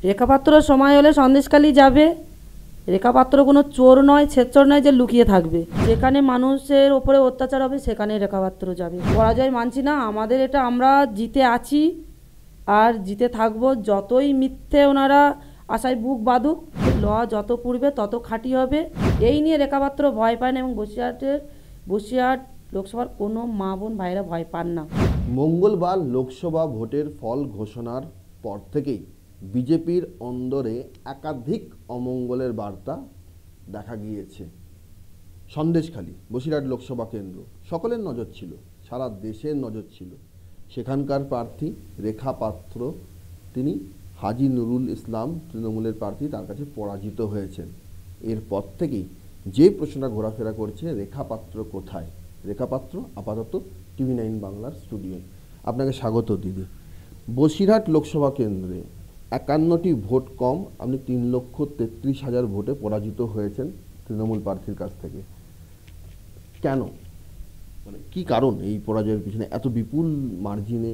রেখাপাত্র সময় হলে সন্দেশখালি যাবে। রেখাপাত্র কোনো চোর নয়, ছেচর নয় যে লুকিয়ে থাকবে। যেখানে মানুষের ওপরে অত্যাচার হবে সেখানে রেখাপাত্র যাবে। পরাজয় মানছি না, আমাদের এটা, আমরা জিতে আছি আর জিতে থাকবো। যতই মিথ্যে ওনারা আশায় বুক বাঁধুক, ল যত পূর্বে তত খাঁটি হবে। এই নিয়ে রেখাপাত্র ভয় পায় না এবং বসিরহাট লোকসভার কোনো মা বোন ভাইরা ভয় পান না। মঙ্গলবার লোকসভা ভোটের ফল ঘোষণার পর থেকেই বিজেপির অন্দরে একাধিক অমঙ্গলের বার্তা দেখা গিয়েছে। সন্দেশখালি, বসিরহাট লোকসভা কেন্দ্র সকলের নজর ছিল, সারা দেশের নজর ছিল। সেখানকার প্রার্থী রেখা পাত্র, তিনি হাজি নুরুল ইসলাম তৃণমূলের প্রার্থী, তার কাছে পরাজিত হয়েছেন। এরপর থেকেই যে প্রশ্নটা ঘোরাফেরা করছে, রেখা পাত্র কোথায়? রেখা পাত্র আপাতত টিভি 9 বাংলার স্টুডিওয়ে। আপনাকে স্বাগত দিদি। বসিরহাট লোকসভা কেন্দ্রে 51টি ভোট কম, আপনি 3,33,000 ভোটে পরাজিত হয়েছেন তৃণমূল প্রার্থীর কাছ থেকে। কেন, মানে কি কারণ এই পরাজয়ের পিছনে, এত বিপুল মার্জিনে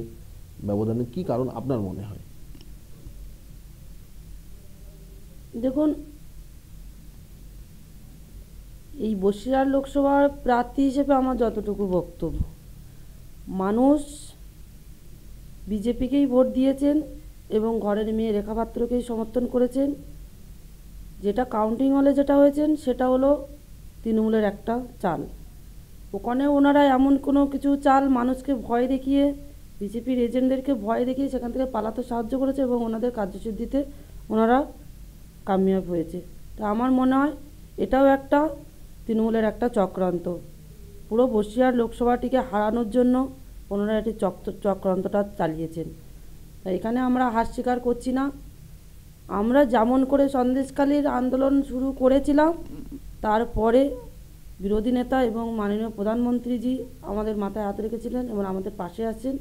ব্যবধানে কি কারণ আপনার মনে হয়? দেখুন, এই বসিরহাট লোকসভার প্রার্থী হিসেবে আমার যতটুকু বক্তব্য, মানুষ বিজেপিকেই ভোট দিয়েছেন এবং ঘরের মেয়ে রেখা পাত্রকেই সমর্থন করেছেন। যেটা কাউন্টিং হলে যেটা হয়েছেন সেটা হলো তৃণমূলের একটা চাল। ওখানে ওনারা এমন কোনো কিছু চাল মানুষকে ভয় দেখিয়ে, বিজেপির এজেন্টদেরকে ভয় দেখিয়ে সেখান থেকে পালাতে সাহায্য করেছে এবং ওনাদের কার্যসিদ্ধিতে ওনারা কামিয়াব হয়েছে। তা আমার মনে হয় এটাও একটা তৃণমূলের একটা চক্রান্ত। পুরো বসিরহাট লোকসভাটিকে হারানোর জন্য ওনারা একটি চক্রান্তটা চালিয়েছেন। তাই এখানে আমরা হার স্বীকার করছি না। আমরা যেমন করে সন্দেশখালির আন্দোলন শুরু করেছিলাম, তারপরে বিরোধী নেতা এবং মাননীয় প্রধানমন্ত্রীজি আমাদের মাথায় হাত রেখেছিলেন এবং আমাদের পাশে আছেন।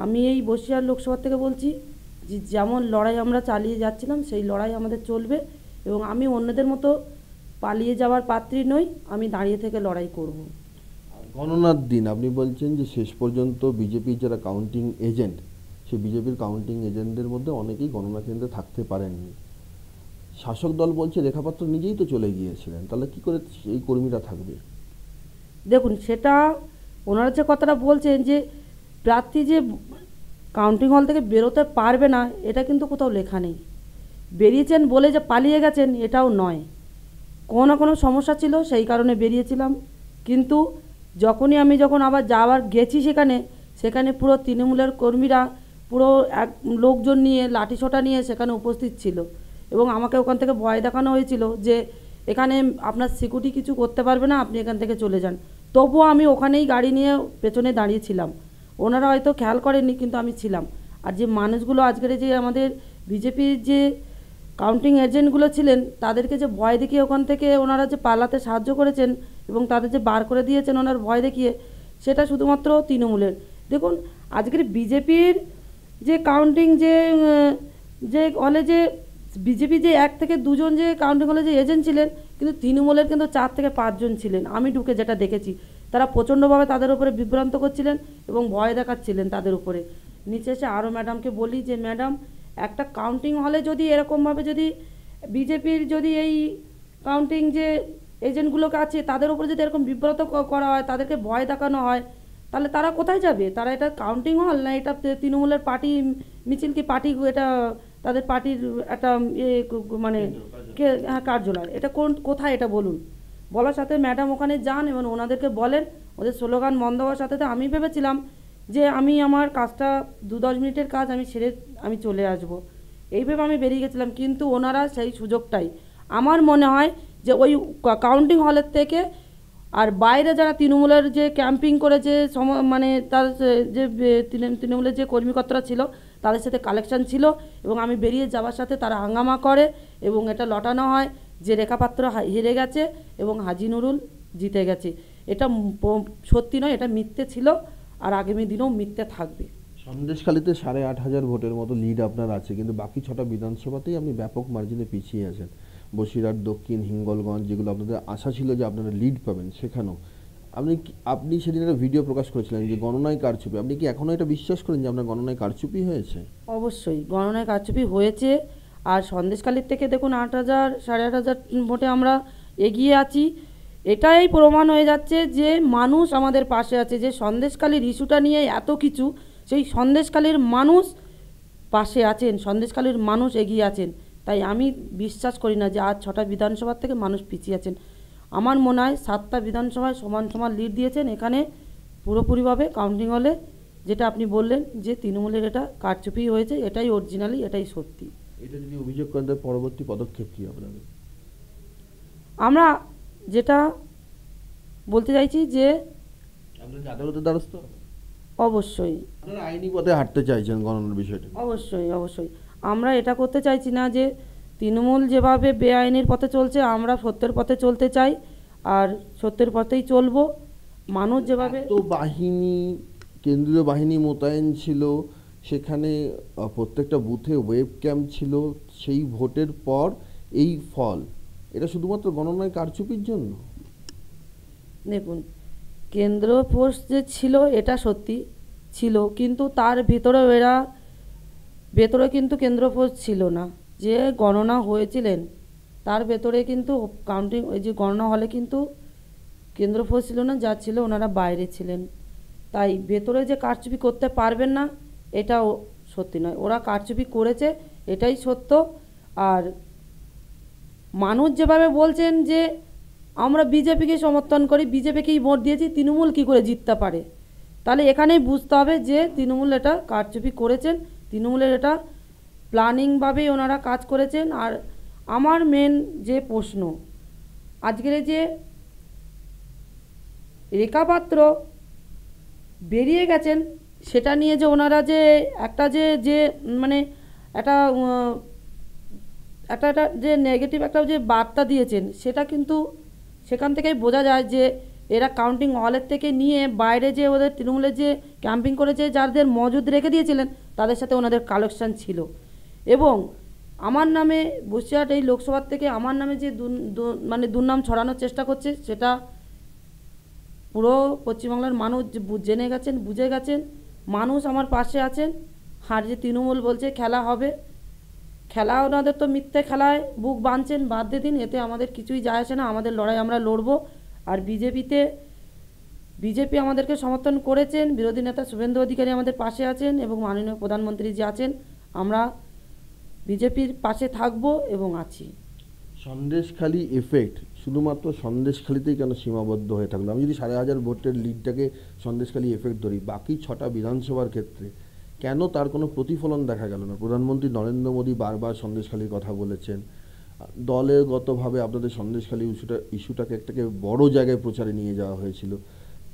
আমি এই বসিরহাট লোকসভা থেকে বলছি যে যেমন লড়াই আমরা চালিয়ে যাচ্ছিলাম সেই লড়াই আমাদের চলবে এবং আমি অন্যদের মতো পালিয়ে যাওয়ার পাত্রী নই, আমি দাঁড়িয়ে থেকে লড়াই করব। গণনার দিন আপনি বলছেন যে শেষ পর্যন্ত বিজেপির যারা কাউন্টিং এজেন্ট, সেই বিজেপির কাউন্টিং এজেন্টদের মধ্যে অনেকেই গণনা কেন্দ্রে থাকতে পারেননি। শাসক দল বলছে রেখাপাত্র নিজেই তো চলে গিয়েছিলেন, তাহলে কি করে এই কর্মীরা থাকবে? দেখুন, সেটা ওনারা যে কথাটা বলছেন যে প্রার্থী যে কাউন্টিং হল থেকে বেরোতে পারবে না, এটা কিন্তু কোথাও লেখা নেই। বেরিয়েছেন বলে যে পালিয়ে গেছেন এটাও নয়, কোনো না কোনো সমস্যা ছিল সেই কারণে বেরিয়েছিলাম। কিন্তু আমি যখন আবার গেছি সেখানে পুরো তৃণমূলের কর্মীরা পুরো এক লোকজন নিয়ে লাঠিসোঁটা নিয়ে সেখানে উপস্থিত ছিল এবং আমাকে ওখান থেকে ভয় দেখানো হয়েছিল যে এখানে আপনার সিকিউরিটি কিছু করতে পারবে না, আপনি এখান থেকে চলে যান। তবুও আমি ওখানেই গাড়ি নিয়ে পেছনে দাঁড়িয়েছিলাম। ওনারা হয়তো খেয়াল করেননি কিন্তু আমি ছিলাম। আর যে মানুষগুলো আজকের যে আমাদের বিজেপির যে কাউন্টিং এজেন্টগুলো ছিলেন তাদেরকে যে ভয় দেখিয়ে ওখান থেকে ওনারা যে পালাতে সাহায্য করেছেন এবং তাদের যে বার করে দিয়েছেন ওনার ভয় দেখিয়ে, সেটা শুধুমাত্র তৃণমূলের। দেখুন, আজকের বিজেপির যে কাউন্টিং যে হলে যে বিজেপি যে 1 থেকে 2 জন যে কাউন্টিং হলে যে এজেন্ট ছিলেন, কিন্তু তৃণমূলের কিন্তু 4 থেকে 5 জন ছিলেন। আমি ঢুকে যেটা দেখেছি, তারা প্রচণ্ডভাবে তাদের উপরে বিভ্রান্ত করছিলেন এবং ভয় দেখাচ্ছিলেন তাদের উপরে। নিচে এসে আরও ম্যাডামকে বলি যে ম্যাডাম, একটা কাউন্টিং হলে যদি এরকমভাবে যদি বিজেপির যদি এই কাউন্টিং যে এজেন্টগুলোকে আছে তাদের উপরে যদি এরকম বিব্রত করা হয়, তাদেরকে ভয় দেখানো হয়, তাহলে তারা কোথায় যাবে? তারা এটা কাউন্টিং হল না এটা তৃণমূলের পার্টি মিছিল, কি পার্টি, এটা তাদের পার্টির একটা মানে কার্যালয়, এটা কোথায় এটা বলুন? বলার সাথে ম্যাডাম ওখানে যান এবং ওনাদেরকে বলেন, ওদের স্লোগান বন্ধ হওয়ার সাথে আমি ভেবেছিলাম যে আমি আমার কাজটা 2-10 মিনিটের কাজ আমি সেরে আমি চলে আসব, এইভাবে আমি বেরিয়ে গেছিলাম। কিন্তু ওনারা সেই সুযোগটাই, আমার মনে হয় যে ওই কাউন্টিং হলের থেকে আর বাইরে যারা তৃণমূলের যে ক্যাম্পিং করে যে মানে তার যে তৃণমূলের যে কর্মীকর্তারা ছিল তাদের সাথে কালেকশন ছিল এবং আমি বেরিয়ে যাওয়ার সাথে তারা হাঙ্গামা করে এবং এটা লটানো হয় যে রেখাপাত্র হেরে গেছে এবং হাজি নুরুল জিতে গেছে। এটা সত্যি নয়, এটা মিথ্যে ছিল আর আগামী দিনেও মিথ্যে থাকবে। সন্দেশখালিতে 8,500 ভোটের মতো লিড আপনার আছে, কিন্তু বাকি 6টা বিধানসভাতেই আপনি ব্যাপক মার্জিনে পিছিয়ে আছেন। বসিরহাট দক্ষিণ, হিঙ্গলগঞ্জ, যেগুলো আপনাদের আশা ছিল যে আপনারা লিড পাবেন, সেখানেও আপনি সেদিন একটা ভিডিও প্রকাশ করেছিলেন যে গণনায় কারচুপি। আপনি কি এখনও এটা বিশ্বাস করেন যে আপনার গণনায় কারচুপি হয়েছে? অবশ্যই গণনায় কারচুপি হয়েছে। আর সন্দেশখালির থেকে দেখুন 8,000 8,500 ভোটে আমরা এগিয়ে আছি। এটাই প্রমাণ হয়ে যাচ্ছে যে মানুষ আমাদের পাশে আছে, যে সন্দেশখালির ইস্যুটা নিয়ে এত কিছু, সেই সন্দেশখালির মানুষ পাশে আছেন, সন্দেশখালির মানুষ এগিয়ে আছেন। তাই আমি বিশ্বাস করি না যে আজ 6টা বিধানসভার থেকে মানুষ পিছিয়ে আছেন। আমার মনে হয় 7টা বিধানসভায় সমান সমান লিড দিয়েছেন। এখানে পুরোপুরিভাবে কাউন্টিং হলে যেটা আপনি বললেন যে তৃণমূলের এটা কারচুপি হয়েছে, এটাই অরিজিনালি, এটাই সত্যি। এটা যদি অভিযোগ করেন তার পরবর্তী পদক্ষেপ কী আপনাদের? আমরা যেটা বলতে চাইছি যে আপনারা আদালতের দ্বারস্থ? অবশ্যই আপনারা আইনি পথে হাঁটতে চাইছেন গণনার বিষয়টা? অবশ্যই অবশ্যই আমরা এটা করতে চাইছি না যে তৃণমূল যেভাবে বেআইনের পথে চলছে, আমরা সত্যের পথে চলতে চাই, আর সত্যের পথেই চলবো। মানুষ যেভাবে তো বাহিনী, কেন্দ্রীয় বাহিনী মোতায়েন ছিল সেখানে, প্রত্যেকটা বুথে ওয়েব ক্যাম্প ছিল, সেই ভোটের পর এই ফল, এটা শুধুমাত্র গণনায় কারচুপির জন্য? দেখুন, কেন্দ্র ফোর্স যে ছিল এটা সত্যি ছিল, কিন্তু তার ভেতরে কিন্তু কেন্দ্র ফোর্স ছিল না। যে গণনা হয়েছিলেন তার ভেতরে কিন্তু কাউন্টিং, ওই যে গণনা হলে কিন্তু কেন্দ্র ফোর্স ছিল না, যা ছিল ওনারা বাইরে ছিলেন। তাই ভেতরে যে কারচুপি করতে পারবেন না এটাও সত্যি নয়, ওরা কারচুপি করেছে, এটাই সত্য। আর মানুষ যেভাবে বলছেন যে আমরা বিজেপিকে সমর্থন করি, বিজেপিকেই ভোট দিয়েছি, তৃণমূল কী করে জিততে পারে, তাহলে এখানেই বুঝতে হবে যে তৃণমূল এটা কারচুপি করেছেন, তৃণমূলের এটা প্ল্যানিংভাবেই ওনারা কাজ করেছেন। আর আমার মেন যে প্রশ্ন, আজকের যে রেখা পাত্র বেরিয়ে গেছেন সেটা নিয়ে যে ওনারা যে একটা যে মানে একটা একটা একটা যে নেগেটিভ একটা যে বার্তা দিয়েছেন, সেটা কিন্তু সেখান থেকেই বোঝা যায় যে এরা কাউন্টিং হলের থেকে নিয়ে বাইরে যে ওদের তৃণমূলের যে ক্যাম্পিং করেছে, যাদের মজুদ রেখে দিয়েছিলেন তাদের সাথে ওনাদের কালেকশন ছিল। এবং আমার নামে বসিরহাট এই লোকসভার থেকে আমার নামে যে মানে দুর্নাম ছড়ানোর চেষ্টা করছে, সেটা পুরো পশ্চিমবাংলার মানুষ জেনে গেছেন, বুঝে গেছেন। মানুষ আমার পাশে আছেন। আর যে তৃণমূল বলছে খেলা হবে, খেলা ওনাদের তো মিথ্যে খেলায় বুক বাঁধছেন, বাদ দিয়ে দিন, এতে আমাদের কিছুই যায় আসে না। আমাদের লড়াই আমরা লড়বো। আর বিজেপি আমাদেরকে সমর্থন করেছেন, বিরোধী নেতা শুভেন্দু অধিকারী আমাদের পাশে আছেন, এবং মাননীয় প্রধানমন্ত্রী যে আছেন, আমরা বিজেপির পাশে থাকবো এবং আছি। সন্দেশখালি এফেক্ট শুধুমাত্র সন্দেশখালিতেই কেন সীমাবদ্ধ হয়ে থাকলো? আমি যদি 5,500 ভোটের লিডটাকে সন্দেশখালি এফেক্ট ধরি, বাকি 6টা বিধানসভার ক্ষেত্রে কেন তার কোনো প্রতিফলন দেখা গেল না? প্রধানমন্ত্রী নরেন্দ্র মোদী বারবার সন্দেশখালির কথা বলেছেন, দলগতভাবে আপনাদের সন্দেশখালি ইস্যুটাকে একটাকে বড় জায়গায় প্রচারে নিয়ে যাওয়া হয়েছিল,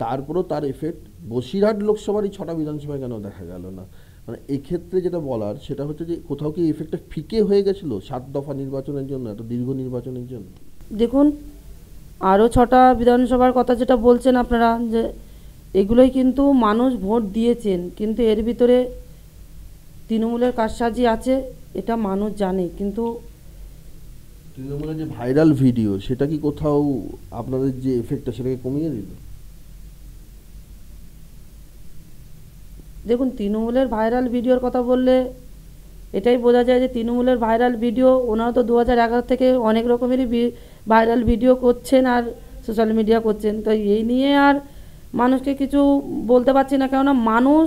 তারপরও তার এফেক্ট বসিরহাট লোকসভারই 6টা বিধানসভায় কেন দেখা গেল না? মানে এক্ষেত্রে যেটা বলার সেটা হচ্ছে যে কোথাও কি এফেক্টটা ফিকে হয়ে গেছিলো 7 দফা নির্বাচনের জন্য, এত দীর্ঘ নির্বাচনের জন্য? দেখুন, আরও 6টা বিধানসভার কথা যেটা বলছেন আপনারা, যে এগুলোই কিন্তু মানুষ ভোট দিয়েছেন, কিন্তু এর ভিতরে তৃণমূলের কারসাজি আছে, এটা মানুষ জানে। কিন্তু তৃণমূলের যে ভাইরাল ভিডিও, সেটা কি কোথাও আপনাদের যে এফেক্টটা সেটাকে কমিয়ে দিল? দেখুন, তৃণমূলের ভাইরাল ভিডিওর কথা বললে এটাই বোঝা যায় যে তৃণমূলের ভাইরাল ভিডিও, ওনারা তো 2011 থেকে অনেক রকমেরই ভাইরাল ভিডিও করছেন আর সোশ্যাল মিডিয়া করছেন। তো এই নিয়ে আর মানুষকে কিছু বলতে পারছি না, কেননা মানুষ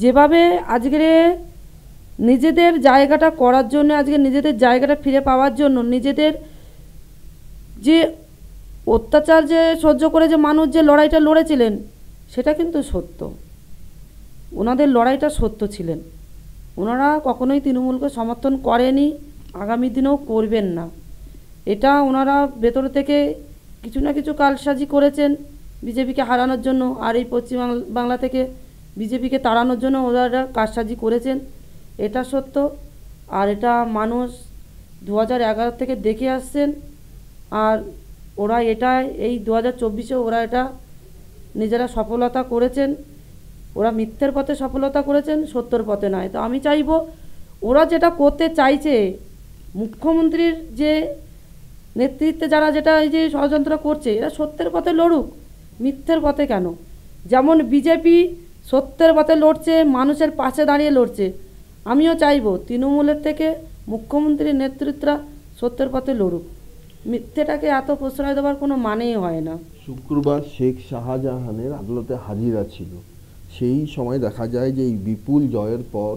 যেভাবে আজকে নিজেদের জায়গাটা করার জন্য, আজকে নিজেদের জায়গাটা ফিরে পাওয়ার জন্য, নিজেদের যে অত্যাচার যে সহ্য করে যে মানুষ যে লড়াইটা লড়েছিলেন, সেটা কিন্তু সত্য, ওনাদের লড়াইটা সত্য ছিলেন। ওনারা কখনোই তৃণমূলকে সমর্থন করেনি, আগামী দিনেও করবেন না। এটা ওনারা ভেতর থেকে কিছু না কিছু কালসাজি করেছেন বিজেপিকে হারানোর জন্য, আর এই পশ্চিম বাংলা থেকে বিজেপিকে তাড়ানোর জন্য ওনারা কারসাজি করেছেন, এটা সত্য। আর এটা মানুষ 2011 থেকে দেখে আসছেন। আর ওরা এটা এই 2024-এ ওরা এটা নিজেরা সফলতা করেছেন। ওরা মিথ্যের পথে সফলতা করেছেন, সত্যের পথে নয়। তো আমি চাইব ওরা যেটা করতে চাইছে, মুখ্যমন্ত্রীর যে নেতৃত্বে যারা যেটা এই যে ষড়যন্ত্র করছে, এরা সত্যের পথে লড়ুক, মিথ্যের পথে কেন? যেমন বিজেপি সত্যের পথে লড়ছে, মানুষের পাশে দাঁড়িয়ে লড়ছে, আমিও চাইবো তৃণমূলের থেকে মুখ্যমন্ত্রীর নেতৃত্বরা সত্যের পথে লড়ুক, মিথ্যেটাকে এত প্রশ্রয় দেওয়ার কোনো মানেই হয় না। শুক্রবার শেখ শাহজাহানের আদালতে হাজিরা ছিল, সেই সময় দেখা যায় যে এই বিপুল জয়ের পর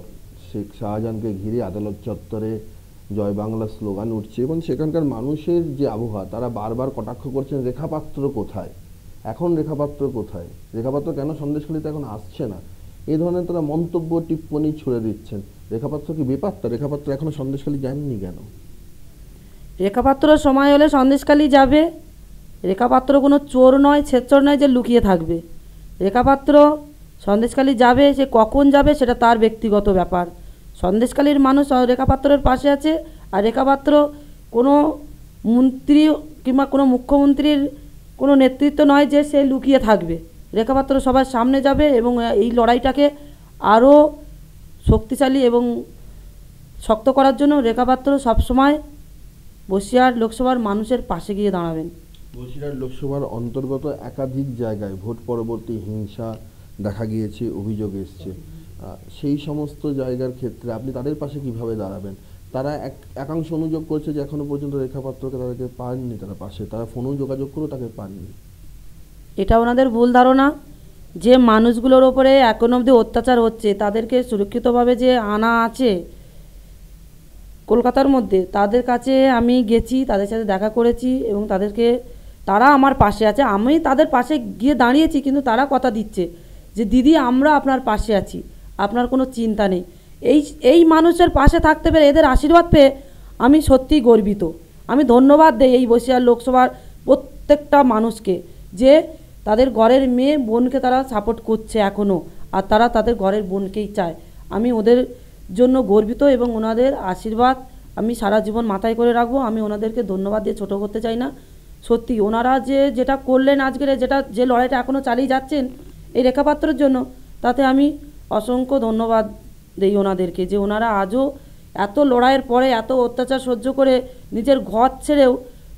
শেখ শাহজাহানকে ঘিরে আদালত চত্বরে জয় বাংলা স্লোগান উঠছে এবং সেখানকার মানুষের যে আবহাওয়া, তারা বারবার কটাক্ষ করছেন রেখাপাত্র কোথায়, এখন রেখাপাত্র কোথায়, রেখাপাত্র কেন সন্দেশখালিতে এখন আসছে না, এই ধরনের তারা মন্তব্য টিপ্পণী ছুড়ে দিচ্ছেন। রেখাপাত্র কি বেপাত্তা? রেখাপাত্র এখনো সন্দেশখালি যাননি কেন? রেখাপাত্র সময় হলে সন্দেশখালি যাবে। রেখাপাত্র কোনো চোর নয়, ছেচর নয় যে লুকিয়ে থাকবে। রেখাপাত্র সন্দেশখালি যাবে, সে কখন যাবে সেটা তার ব্যক্তিগত ব্যাপার। সন্দেশখালির মানুষ রেখাপাত্রের পাশে আছে, আর রেখাপাত্র কোনো মন্ত্রী কিংবা কোনো মুখ্যমন্ত্রীর কোনো নেতৃত্ব নয় যে সে লুকিয়ে থাকবে। রেখাপাত্র সবার সামনে যাবে এবং এই লড়াইটাকে আরও শক্তিশালী এবং শক্ত করার জন্য রেখাপাত্র সবসময় বসিরহাট লোকসভার মানুষের পাশে গিয়ে দাঁড়াবেন। বসিরহাট লোকসভার অন্তর্গত একাধিক জায়গায় ভোট পরবর্তী হিংসা দেখা গিয়েছে, অভিযোগ এসছে, সেই সমস্ত জায়গার ক্ষেত্রে আপনি তাদের পাশে কিভাবে দাঁড়াবেন? তারা একাংশ অনুযোগ করছে যে এখনো পর্যন্ত রেখাপাত্রকে তাদেরকে পাননি, তারা পাশে, তারা ফোনেও যোগাযোগ করেও তাকে পাননি। এটা ওনাদের ভুল ধারণা। যে মানুষগুলোর ওপরে এখন অবধি অত্যাচার হচ্ছে তাদেরকে সুরক্ষিতভাবে যে আনা আছে কলকাতার মধ্যে, তাদের কাছে আমি গেছি, তাদের সাথে দেখা করেছি এবং তারা আমার পাশে আছে। আমি তাদের পাশে গিয়ে দাঁড়িয়েছি, কিন্তু তারা কথা দিচ্ছে যে দিদি আমরা আপনার পাশে আছি, আপনার কোনো চিন্তা নেই। এই মানুষের পাশে থাকতে পেরে, এদের আশীর্বাদ পেয়ে আমি সত্যিই গর্বিত। আমি ধন্যবাদ দেই এই বসিরহাট লোকসভার প্রত্যেকটা মানুষকে, যে তাদের ঘরের মেয়ে বোনকে তারা সাপোর্ট করছে এখনও, আর তারা তাদের ঘরের বোনকেই চায়। আমি ওদের জন্য গর্বিত এবং ওনাদের আশীর্বাদ আমি সারা জীবন মাথায় করে রাখবো। আমি ওনাদেরকে ধন্যবাদ দিয়ে ছোটো করতে চাই না। সত্যি ওনারা যেটা করলেন আজকের, যে লড়াইটা এখনও চালিয়ে যাচ্ছেন এই রেখাপাত্রের জন্য, তাতে আমি অসংখ্য ধন্যবাদ দেই ওনাদেরকে, যে ওনারা আজও এত লড়াইয়ের পরে, এত অত্যাচার সহ্য করে, নিজের ঘর ছেড়েও,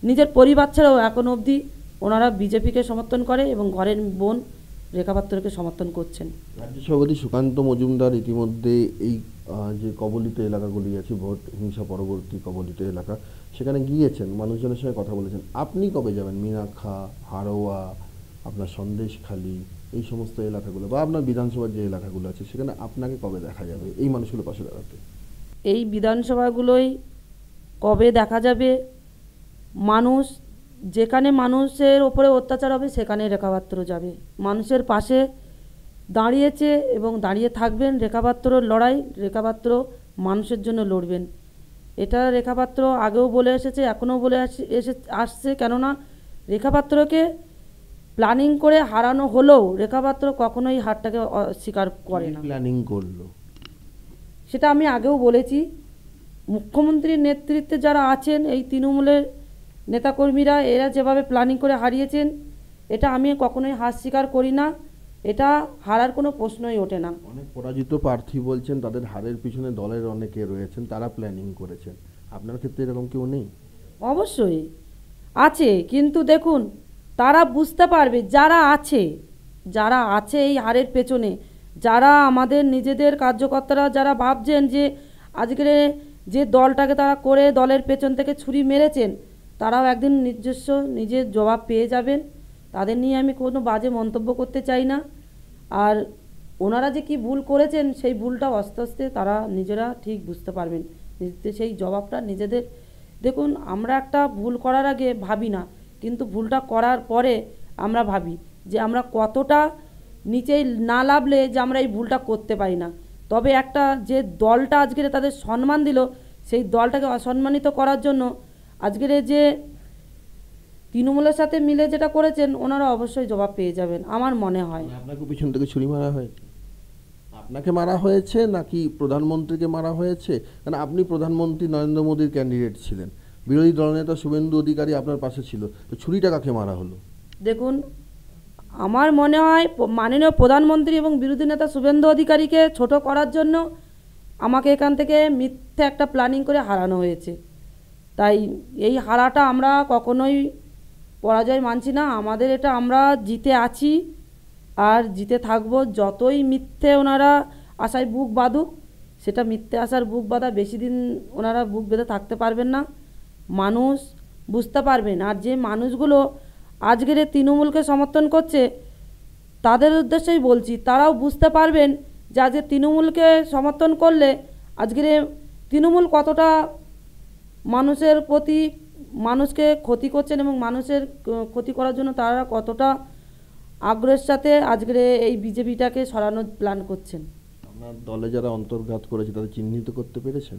নিজের পরিবার ছেড়েও এখন অবধি ওনারা বিজেপিকে সমর্থন করে এবং ঘরের বোন রেখাপাত্রকে সমর্থন করছেন। রাজ্য সভাপতি সুকান্ত মজুমদার ইতিমধ্যে এই যে কবলিত এলাকাগুলি আছে, ভোট হিংসা পরবর্তী কবলিত এলাকা, সেখানে গিয়েছেন, মানুষজনের সঙ্গে কথা বলেছেন। আপনি কবে যাবেন মীনাখা, হাড়োয়া, আপনার সন্দেশখালি, এই সমস্ত এলাকাগুলো, বা আপনার বিধানসভার যে এলাকাগুলো আছে, সেখানে আপনাকে কবে দেখা যাবে এই মানুষগুলোর পাশে দাঁড়াতে? এই বিধানসভাগুলোই কবে দেখা যাবে, মানুষ যেখানে মানুষের ওপরে অত্যাচার হবে সেখানে রেখাপাত্র যাবে। মানুষের পাশে দাঁড়িয়েছে এবং দাঁড়িয়ে থাকবেন। রেখাপাত্রর লড়াই, রেখাপাত্র মানুষের জন্য লড়বেন। এটা রেখাপাত্র আগেও বলে এসেছে, এখনও বলে আসছে। কেননা রেখাপাত্রকে প্ল্যানিং করে হারানো হলেও রেখাপাত্র কখনোই হারটাকে স্বীকার করে না। প্ল্যানিং করলো সেটা আমি আগেও বলেছি। মুখ্যমন্ত্রীর নেতৃত্বে যারা আছেন, এই তৃণমূলের নেতাকর্মীরা, এরা যেভাবে প্ল্যানিং করে হারিয়েছেন, এটা আমি কখনোই হার স্বীকার করি না। এটা হারার কোনো প্রশ্নই ওঠে না। অনেক পরাজিত প্রার্থী বলছেন তাদের হারের পিছনে দলের অনেকে রয়েছেন, তারা প্ল্যানিং করেছেন। আপনার ক্ষেত্রে এরকম কেউ নেই? অবশ্যই আছে, কিন্তু দেখুন তারা বুঝতে পারবে, যারা আছে এই হারের পেছনে, যারা আমাদের নিজেদের কার্যকর্তারা যারা ভাবছেন যে আজকের যে দলটাকে তারা করে দলের পেছন থেকে ছুরি মেরেছেন, তারাও একদিন নিজের জবাব পেয়ে যাবেন। তাদের নিয়ে আমি কোনো বাজে মন্তব্য করতে চাই না। আর ওনারা যে কি ভুল করেছেন, সেই ভুলটা আস্তে আস্তে তারা নিজেরা ঠিক বুঝতে পারবেন, সেই জবাবটা নিজেদের। দেখুন, আমরা একটা ভুল করার আগে ভাবি না, কিন্তু ভুলটা করার পরে আমরা ভাবি যে আমরা কতটা নিচে না নামলে যে আমরা এই ভুলটা করতে পারি না। তবে একটা যে দলটা আজকের তাদের সম্মান দিল, সেই দলটাকে অসম্মানিত করার জন্য আজকের যে তৃণমূলের সাথে মিলে যেটা করেছেন, ওনারা অবশ্যই জবাব পেয়ে যাবেন আমার মনে হয়। আপনাকে পিছন থেকে ছুরি মারা হয়েছে? আপনাকে মারা হয়েছে নাকি প্রধানমন্ত্রীকে মারা হয়েছে? কারণ আপনি প্রধানমন্ত্রী নরেন্দ্র মোদীর ক্যান্ডিডেট ছিলেন, বিরোধী দলনেতা শুভেন্দু অধিকারী আপনার পাশে ছিল, তো ছুরিটা কাকে মারা হলো? দেখুন, আমার মনে হয় মাননীয় প্রধানমন্ত্রী এবং বিরোধী নেতা শুভেন্দু অধিকারীকে ছোট করার জন্য আমাকে এখান থেকে মিথ্যে একটা প্ল্যানিং করে হারানো হয়েছে। তাই এই হারাটা আমরা কখনোই পরাজয় মানছি না। আমাদের এটা, আমরা জিতে আছি আর জিতে থাকবো। যতই মিথ্যে ওনারা আশায় বুক বাঁধুক, সেটা মিথ্যে আশার বুক বাঁধা, বেশি দিন ওনারা বুক বেঁধে থাকতে পারবেন না, মানুষ বুঝতে পারবেন। আর যে মানুষগুলো আজকের এই তৃণমূলকে সমর্থন করছে তাদের উদ্দেশ্যেই বলছি, তারাও বুঝতে পারবেন যে আজকে তৃণমূলকে সমর্থন করলে আজকের তৃণমূল কতটা মানুষের প্রতি, মানুষকে ক্ষতি করছেন এবং মানুষের ক্ষতি করার জন্য তারা কতটা আগ্রহের সাথে আজকের এই বিজেপিটাকে সরানোর প্ল্যান করছেন। আপনার দলে যারা অন্তর্ঘাত করেছে তাদের চিহ্নিত করতে পেরেছেন?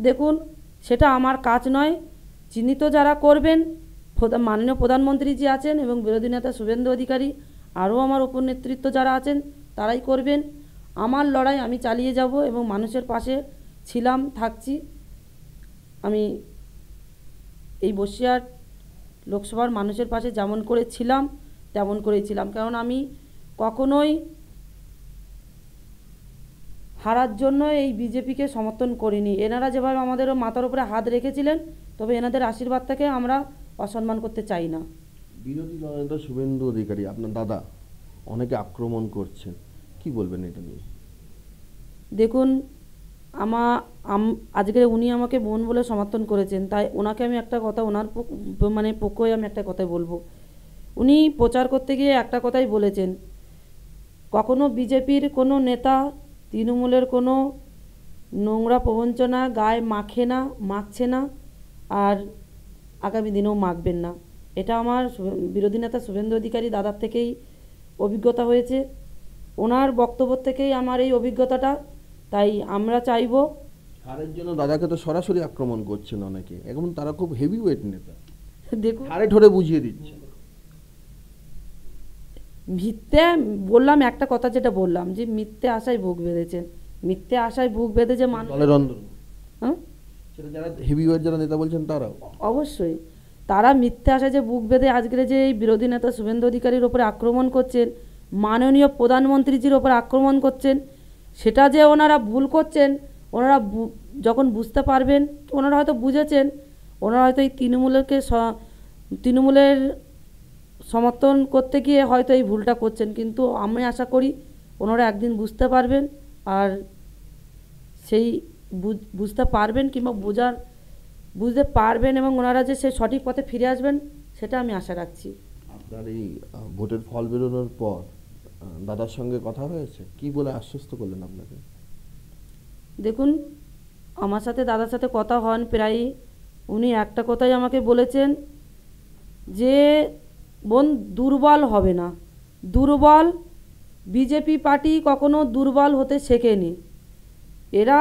দেখুন, সেটা আমার কাজ নয়। চিহ্নিত যারা করবেন, মাননীয় প্রধানমন্ত্রী জি আছেন এবং বিরোধী নেতা শুভেন্দু অধিকারী, আরও আমার উপর নেতৃত্ব যারা আছেন তারাই করবেন। আমার লড়াই আমি চালিয়ে যাব এবং মানুষের পাশে ছিলাম, থাকছি। আমি এই বসিরহাট লোকসভার মানুষের পাশে যেমন করে ছিলাম তেমন করেই ছিলাম, কারণ আমি কখনোই হারার জন্য এই বিজেপিকে সমর্থন করিনি। এনারা যেভাবে আমাদেরও মাথার উপরে হাত রেখেছিলেন, তবে এনাদের আশীর্বাদটাকে আমরা অসম্মান করতে চাই না। বিরোধী দলনেতা শুভেন্দু অধিকারী, আপনার দাদা, অনেকে আক্রমণ করছেন, কি বলবেন এটা নিয়ে? দেখুন, আজকে উনি আমাকে বোন বলে সমর্থন করেছেন, তাই ওনাকে আমি একটা কথা, ওনার পক্ষ হয়ে আমি একটা কথাই বলবো। উনি প্রচার করতে গিয়ে একটা কথাই বলেছেন, কখনো বিজেপির কোনো নেতা তৃণমূলের কোনো নোংরা প্রবঞ্চনা গায়ে মাখছে না, আর আগামী দিনেও মাখবেন না। এটা আমার বিরোধী নেতা শুভেন্দু অধিকারী দাদার থেকেই অভিজ্ঞতা হয়েছে, ওনার বক্তব্য থেকেই আমার এই অভিজ্ঞতাটা। তাই আমরা চাইব, হারের জন্য দাদাকে তো সরাসরি আক্রমণ করছেন অনেকে, এখন তারা খুব হেভি ওয়েট নেতা, দেখুন হারে ঠোরে বুঝিয়ে দিচ্ছে। মিথ্যে বললাম, একটা কথা যেটা বললাম যে মিথ্যে আশায় বুক বেঁধেছেন, মিথ্যে আশায় বুক বেঁধেছে মানুষ। দলের অন্দর, হ্যাঁ, সেটা যারা হেভি ওয়েট যারা নেতা বলছেন তারাও অবশ্যই তারা মিথ্যে আশায় যে বুক বেঁধে আজকের যে এই বিরোধী নেতা শুভেন্দু অধিকারীর ওপরে আক্রমণ করছেন, মাননীয় প্রধানমন্ত্রীজির ওপরে আক্রমণ করছেন, সেটা যে ওনারা ভুল করছেন, ওনারা যখন বুঝতে পারবেন, ওনারা হয়তো বুঝেছেন, ওনারা হয়তো এই তৃণমূলের সমর্থন করতে গিয়ে হয়তো এই ভুলটা করছেন, কিন্তু আমি আশা করি ওনারা একদিন বুঝতে পারবেন, আর সেই বুঝতে পারবেন কিংবা বুঝতে পারবেন এবং ওনারা যে সেই সঠিক পথে ফিরে আসবেন, সেটা আমি আশা রাখছি। আপনার এই ভোটের ফল বেরোনোর পর দাদার সঙ্গে কথা হয়েছে, কি বলে আশ্বস্ত করলেন আপনাকে? দেখুন, আমার সাথে দাদার সাথে কথা হন প্রায়ই, উনি একটা কথাই আমাকে বলেছেন যে বোন দুর্বল হবে না। বিজেপি পার্টি কখনো দুর্বল হতে শেখেনি, এরা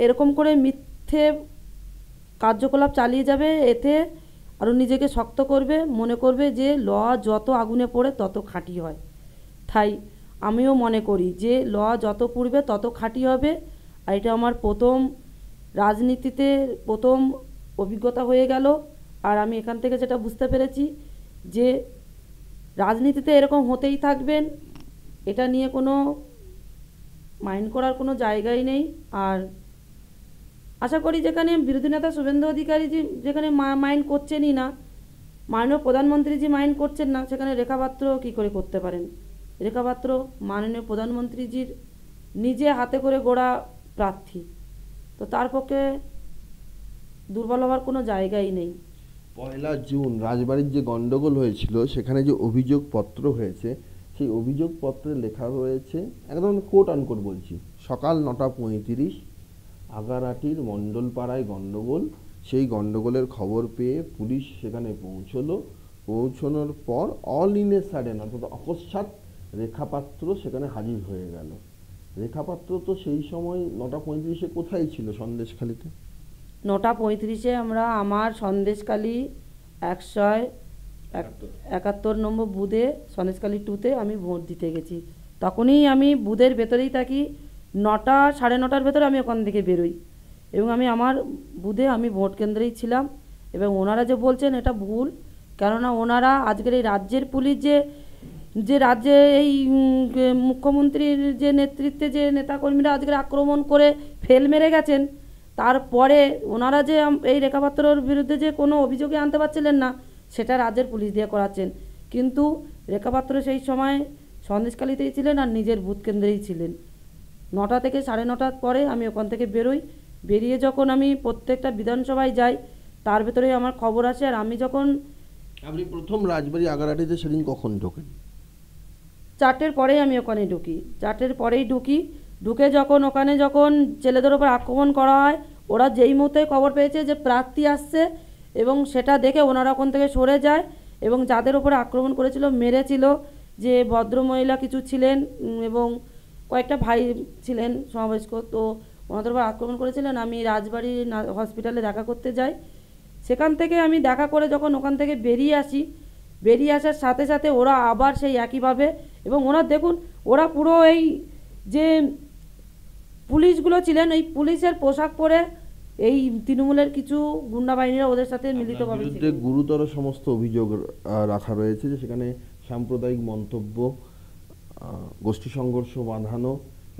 এরকম করে মিথ্যে কার্যকলাপ চালিয়ে যাবে, এতে আরও নিজেকে শক্ত করবে, মনে করবে যে যত আগুনে পড়ে তত খাঁটি হয়। তাই আমিও মনে করি যে যত পুড়বে তত খাঁটি হবে। আর এটা আমার রাজনীতিতে প্রথম অভিজ্ঞতা হয়ে গেল। আর আমি এখান থেকে যেটা বুঝতে পেরেছি যে রাজনীতিতে এরকম হতেই থাকবেন, এটা নিয়ে কোনো মাইন্ড করার কোনো জায়গাই নেই। আর আশা করি যেখানে বিরোধী নেতা শুভেন্দু অধিকারী যেখানে মাইন্ড করছেনই না, মাননীয় প্রধানমন্ত্রীজি মাইন্ড করছেন না, সেখানে রেখা পাত্র কী করে করতে পারেন? রেখা পাত্র মাননীয় প্রধানমন্ত্রীজির নিজে হাতে করে গড়া প্রার্থী, তো তার পক্ষে দুর্বল হওয়ার কোনো জায়গাই নেই। 1 জুন রাজবাড়ির যে গন্ডগোল হয়েছিল, সেখানে যে অভিযোগপত্র হয়েছে, সেই অভিযোগপত্রে লেখা রয়েছে, একদম কোট আনকোট বলছি, সকাল 9:35 আগারাটির মণ্ডলপাড়ায় গন্ডগোল, সেই গন্ডগোলের খবর পেয়ে পুলিশ সেখানে পৌঁছানোর পর অল ইন এ সাডেন, অর্থাৎ অকস্মাৎ রেখাপাত্র সেখানে হাজির হয়ে গেল। রেখাপাত্র তো সেই সময় 9:35 কোথায় ছিল? সন্দেশখালিতে। 9:35 আমরা আমার সন্দেশখালি 171 নম্বর বুথে, সন্দেশখালি 2তে আমি ভোট দিতে গেছি। তখনই আমি বুথের ভেতরেই থাকি, 9টা সাড়ে 9টার ভেতরে আমি ওখান থেকে বেরোই এবং আমি আমার বুথে আমি ভোট কেন্দ্রেই ছিলাম। এবং ওনারা যে বলছেন এটা ভুল, কেননা ওনারা আজকের এই রাজ্যের পুলিশ যে রাজ্যে এই মুখ্যমন্ত্রীর যে নেতৃত্বে যে নেতাকর্মীরা আজকের আক্রমণ করে ফেল মেরে গেছেন, তারপরে ওনারা যে এই রেখাপাত্রর বিরুদ্ধে যে কোনো অভিযোগে আনতে পারছিলেন না, সেটা রাজ্যের পুলিশ দিয়ে করাচ্ছেন। কিন্তু রেখাপাত্র সেই সময় সন্দেশখালিতেই ছিলেন আর নিজের বুথ কেন্দ্রেই ছিলেন। 9টা থেকে 9:30 পরে আমি ওখান থেকে বেরোই। বেরিয়ে যখন আমি প্রত্যেকটা বিধানসভায় যাই, তার ভেতরেই আমার খবর আসে। আর আমি যখন আপনি প্রথম রাজবাড়ি আগারহাটিতে সেদিন কখন ঢোকেন? 4টের পরেই আমি ওখানে ঢুকি। 4টের পরেই ঢুকি। ঢুকে যখন ওখানে যখন ছেলেদের ওপর আক্রমণ করা হয়, ওরা যেই মুহূর্তে খবর পেয়েছে যে প্রার্থী আসছে, এবং সেটা দেখে ওনারা ওখান থেকে সরে যায়, এবং যাদের ওপরে আক্রমণ করেছিল, মেরেছিল, যে ভদ্রমহিলা কিছু ছিলেন এবং কয়েকটা ভাই ছিলেন সমবয়স্ক, তো ওনাদের উপর আক্রমণ করেছিলেন। আমি রাজবাড়ি হসপিটালে দেখা করতে যাই। সেখান থেকে আমি দেখা করে যখন ওখান থেকে বেরিয়ে আসি, বেরিয়ে আসার সাথে সাথে ওরা আবার সেই একইভাবে, এবং ওরা দেখুন, ওরা পুরো এই যে পুলিশগুলো ছিলেন, এই পুলিশের পোশাক পরে এই তৃণমূলের কিছু গুন্ডা বাহিনীরা ওদের সাথে মিলিতভাবে ছিল। বিরুদ্ধে গুরুতর সমস্ত অভিযোগ রাখা রয়েছে, যে সেখানে সাম্প্রদায়িক মন্তব্য, গোষ্ঠী সংঘর্ষ বাঁধানো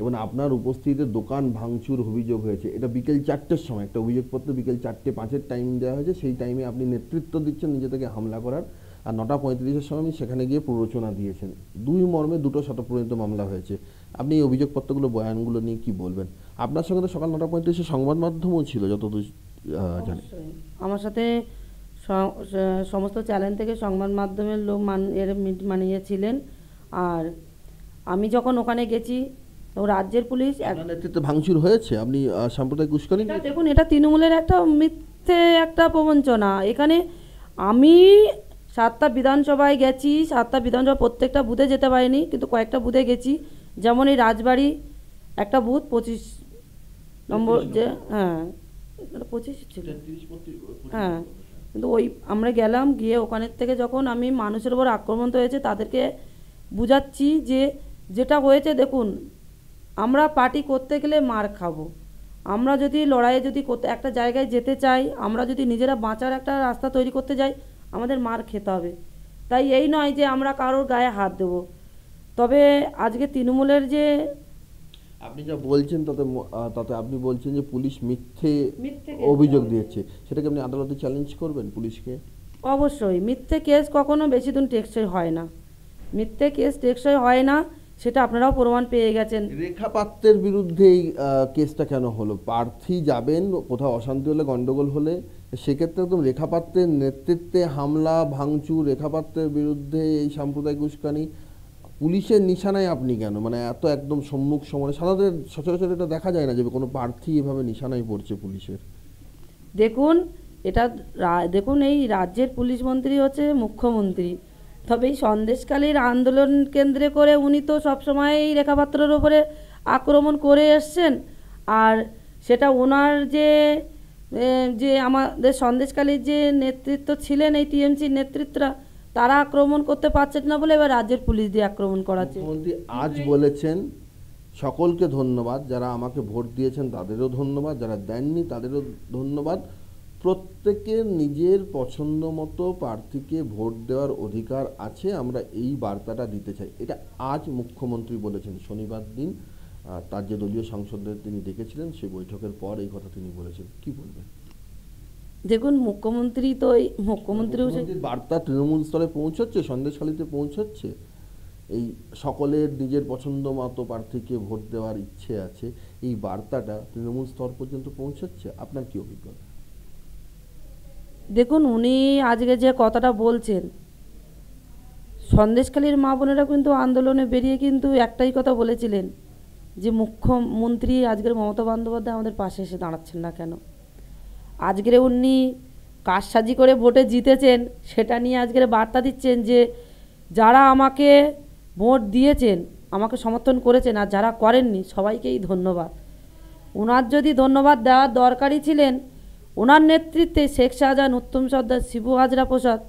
এবং আপনার উপস্থিতিতে দোকান ভাঙচুর অভিযোগ হয়েছে। এটা বিকেল 4টের সময় একটা অভিযোগপত্র বিকেল 4:05 টাইম দেওয়া হয়েছে। সেই টাইমে আপনি নেতৃত্ব দিচ্ছেন নিজে থেকে হামলা করার, আর 9:35 সময় আপনি সেখানে গিয়ে প্ররোচনা দিয়েছেন। দুই মর্মে দুটো শতপ্রণীত মামলা হয়েছে। আপনি এই অভিযোগপত্রগুলো, বয়ানগুলো নিয়ে কি বলবেন? আপনার সঙ্গে তো সকাল 9:35 সংবাদ মাধ্যমও ছিল যতদূর জানি। অবশ্যই। আমার সাথে সমস্ত চ্যানেল থেকে সংবাদ মাধ্যমের লোক মানিয়েছিলেন। আর আমি যখন ওখানে গেছি, তো রাজ্যের পুলিশ আপনার নেতৃত্বে ভাঙচুর হয়েছে, আপনি সাম্প্রদায়িক উস্কানি এটা দেখুন, এটা তৃণমূলের একটা মিথ্যে একটা প্রবঞ্চনা। এখানে আমি 7টা বিধানসভায় গেছি, 7টা বিধানসভা প্রত্যেকটা বুথে যেতে পারিনি, কিন্তু কয়েকটা বুথে গেছি। যেমন এই রাজবাড়ি একটা বুথ 25 নম্বর, যে হ্যাঁ 25 ছিল, হ্যাঁ, কিন্তু ওই আমরা গেলাম, গিয়ে ওখানের থেকে যখন আমি মানুষের উপর আক্রমণ হয়েছে তাদেরকে বুঝাচ্ছি যে যেটা হয়েছে, দেখুন, আমরা পার্টি করতে গেলে মার খাবো। আমরা যদি লড়াইয়ে যদি একটা জায়গায় যেতে চাই, আমরা যদি নিজেরা বাঁচার একটা রাস্তা তৈরি করতে যাই, আমাদের মার খেতে হবে। তাই এই নয় যে আমরা কারোর গায়ে হাত দেব। তবে আজকে তৃণমূলের যে আপনি যা বলছেন তাতে আপনি বলছেন যে পুলিশ মিথ্যে মিথ্যে অভিযোগ দিয়েছে, সেটাকে আপনি আদালতে চ্যালেঞ্জ করবেন পুলিশকে? অবশ্যই মিথ্যে কেস কখনো বেশি দিন টেকসই হয় না। মিথ্যে কেস টেকসই হয় না, সেটা আপনারাও প্রমাণ পেয়ে গেছেন। রেখা পাত্রের বিরুদ্ধে এই কেসটা কেন হলো? প্রার্থী যাবেন, কোথাও অশান্তি হলে, গন্ডগোল হলে, সেক্ষেত্রে একদম রেখা পাত্রের নেতৃত্বে হামলা ভাঙচুর, রেখা পাত্রের বিরুদ্ধে এই সাম্প্রদায়িক উস্কানি, পুলিশের নিশানায় আপনি কেন? মানে এত একদম সম্মুখ সমরে সাধারণত সচরাচর এটা দেখা যায় না যে কোনো প্রার্থী এভাবে নিশানায় পড়ছে পুলিশের। দেখুন, এটা দেখুন, এই রাজ্যের পুলিশ মন্ত্রী হচ্ছে মুখ্যমন্ত্রী। তবে এই সন্দেশখালীর আন্দোলন কেন্দ্রে করে উনি তো সবসময় এই রেখাপাত্রের ওপরে আক্রমণ করে এসছেন। আর সেটা ওনার যে আমাদের সন্দেশখালীর যে নেতৃত্ব ছিলেন, এই টিএমসির নেতৃত্বরা, তারা আক্রমণ করতে পারছেন না বলে এবার রাজ্যের পুলিশ দিয়ে আক্রমণ করাচ্ছে। মুখ্যমন্ত্রী আজ বলেছেন, সকলকে ধন্যবাদ, যারা আমাকে ভোট দিয়েছেন তাদেরও ধন্যবাদ, যারা দেননি তাদেরও ধন্যবাদ, প্রত্যেকের নিজের পছন্দ মতো প্রার্থীকে ভোট দেওয়ার অধিকার আছে, আমরা এই বার্তাটা দিতে চাই। এটা আজ মুখ্যমন্ত্রী বলেছেন, শনিবার দিন তার যে দলীয় সাংসদদের তিনি ডেকেছিলেন সেই বৈঠকের পর এই কথা তিনি বলেছেন। কি বলবেন? দেখুন, মুখ্যমন্ত্রী তো এই মুখ্যমন্ত্রীও বার্তা তৃণমূল স্তরে পৌঁছচ্ছে, সন্দেশখালীতে পৌঁছচ্ছে, এই সকলের নিজের পছন্দ মতো প্রার্থীকে ভোট দেওয়ার ইচ্ছে আছে, এই বার্তাটা তৃণমূল স্তর পর্যন্ত পৌঁছচ্ছে। আপনার কি অভিজ্ঞতা? দেখুন, উনি আজকে যে কথাটা বলছেন, সন্দেশখালীর মা বোনেরা কিন্তু আন্দোলনে বেরিয়ে কিন্তু একটাই কথা বলেছিলেন, যে মুখ্যমন্ত্রী আজকের মমতা বন্দ্যোপাধ্যায় আমাদের পাশে এসে দাঁড়াচ্ছেন না কেন। আজকের উনি কারসাজি করে ভোটে জিতেছেন, সেটা নিয়ে আজকের বার্তা দিচ্ছেন যে যারা আমাকে ভোট দিয়েছেন, আমাকে সমর্থন করেছেন, আর যারা করেননি সবাইকেই ধন্যবাদ। ওনার যদি ধন্যবাদ দেওয়ার দরকারই ছিলেন, ওনার নেতৃত্বে শেখ শাহজাহান, উত্তম সর্দার, শিবু হাজরা প্রসাদ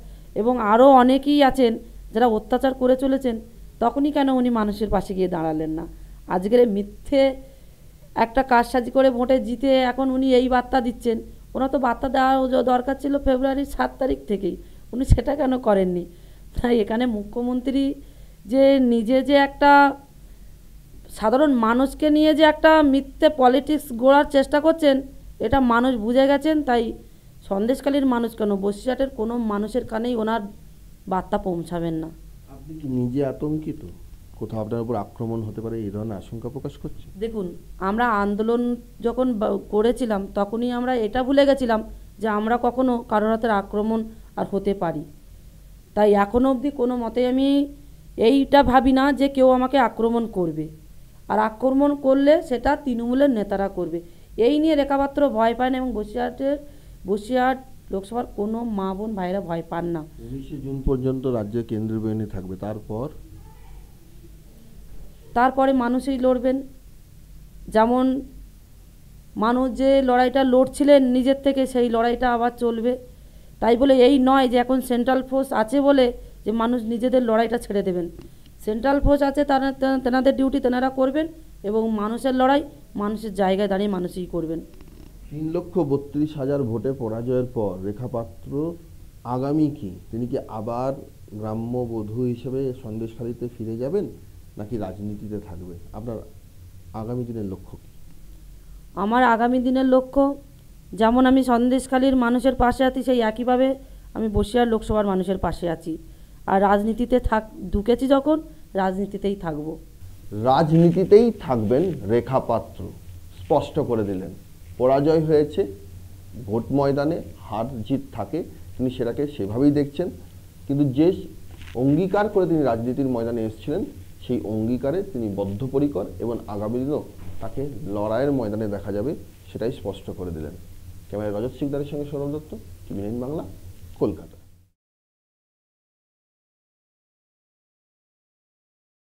এবং আরও অনেকেই আছেন যারা অত্যাচার করে চলেছেন, তখনই কেন উনি মানুষের পাশে গিয়ে দাঁড়ালেন না? আজকের মিথ্যে একটা কারসাজি করে ভোটে জিতে এখন উনি এই বার্তা দিচ্ছেন। ওনার তো বার্তা দেওয়া দরকার ছিল ফেব্রুয়ারির 7 তারিখ থেকেই, উনি সেটা কেন করেননি? তাই এখানে মুখ্যমন্ত্রী যে নিজে যে একটা সাধারণ মানুষকে নিয়ে যে একটা মিথ্যে পলিটিক্স গড়ার চেষ্টা করছেন, এটা মানুষ বুঝে গেছেন। তাই সন্দেশখালীর মানুষ কেন, বসিরহাটের কোনো মানুষের কানেই ওনার বার্তা পৌঁছাবেন না। আপনি কি নিজে আতঙ্কিত? কোথাও আপনার উপর আক্রমণ হতে পারে এই ধরনের আশঙ্কা প্রকাশ করছে? দেখুন, আমরা আন্দোলন যখন করেছিলাম তখনই আমরা এটা ভুলে গেছিলাম যে আমরা কখনো কারোর হাতের আক্রমণ আর হতে পারি। তাই এখনও অবধি কোনো মতে আমি এইটা ভাবি না যে কেউ আমাকে আক্রমণ করবে, আর আক্রমণ করলে সেটা তৃণমূলের নেতারা করবে। এই নিয়ে রেখা পাত্র ভয় পায় না, এবং বসিরহাট লোকসভার কোনো মা বোন ভাইরা ভয় পান না। 19শে জুন পর্যন্ত রাজ্যে কেন্দ্রীয় বাহিনী থাকবে, তারপরে মানুষই লড়বেন। যেমন মানুষ যে লড়াইটা লড়ছিলেন নিজের থেকে, সেই লড়াইটা আবার চলবে। তাই বলে এই নয় যে এখন সেন্ট্রাল ফোর্স আছে বলে যে মানুষ নিজেদের লড়াইটা ছেড়ে দেবেন। সেন্ট্রাল ফোর্স আছে, তেনাদের ডিউটি তেনারা করবেন, এবং মানুষের লড়াই মানুষের জায়গায় দাঁড়িয়ে মানুষই করবেন। 3,32,000 ভোটে পরাজয়ের পর রেখা পাত্র আগামী কি? তিনি কি আবার গ্রাম্য বধূ হিসেবে সন্দেশখালীতে ফিরে যাবেন, নাকি রাজনীতিতে থাকবে? আপনার আগামী দিনের লক্ষ্য কি? আমার আগামী দিনের লক্ষ্য, যেমন আমি সন্দেশখালীর মানুষের পাশে আছি, সেই একইভাবে আমি বসিরহাট লোকসভার মানুষের পাশে আছি। আর রাজনীতিতে ঢুকেছি যখন, রাজনীতিতেই থাকবো। রাজনীতিতেই থাকবেন রেখা পাত্র, স্পষ্ট করে দিলেন। পরাজয় হয়েছে, ভোট ময়দানে হার জিত থাকে, তিনি সেটাকে সেভাবেই দেখছেন, কিন্তু যে অঙ্গীকার করে তিনি রাজনীতির ময়দানে এসেছিলেন সেই অঙ্গীকারে তিনি বদ্ধপরিকর, এবং আগামী দিনও তাকে লড়াইয়ের ময়দানে দেখা যাবে, সেটাই স্পষ্ট করে দিলেন। ক্যামেরায় রজত সিকদারের সঙ্গে সৌরভ দত্ত, টিভি9 বাংলা, কলকাতা।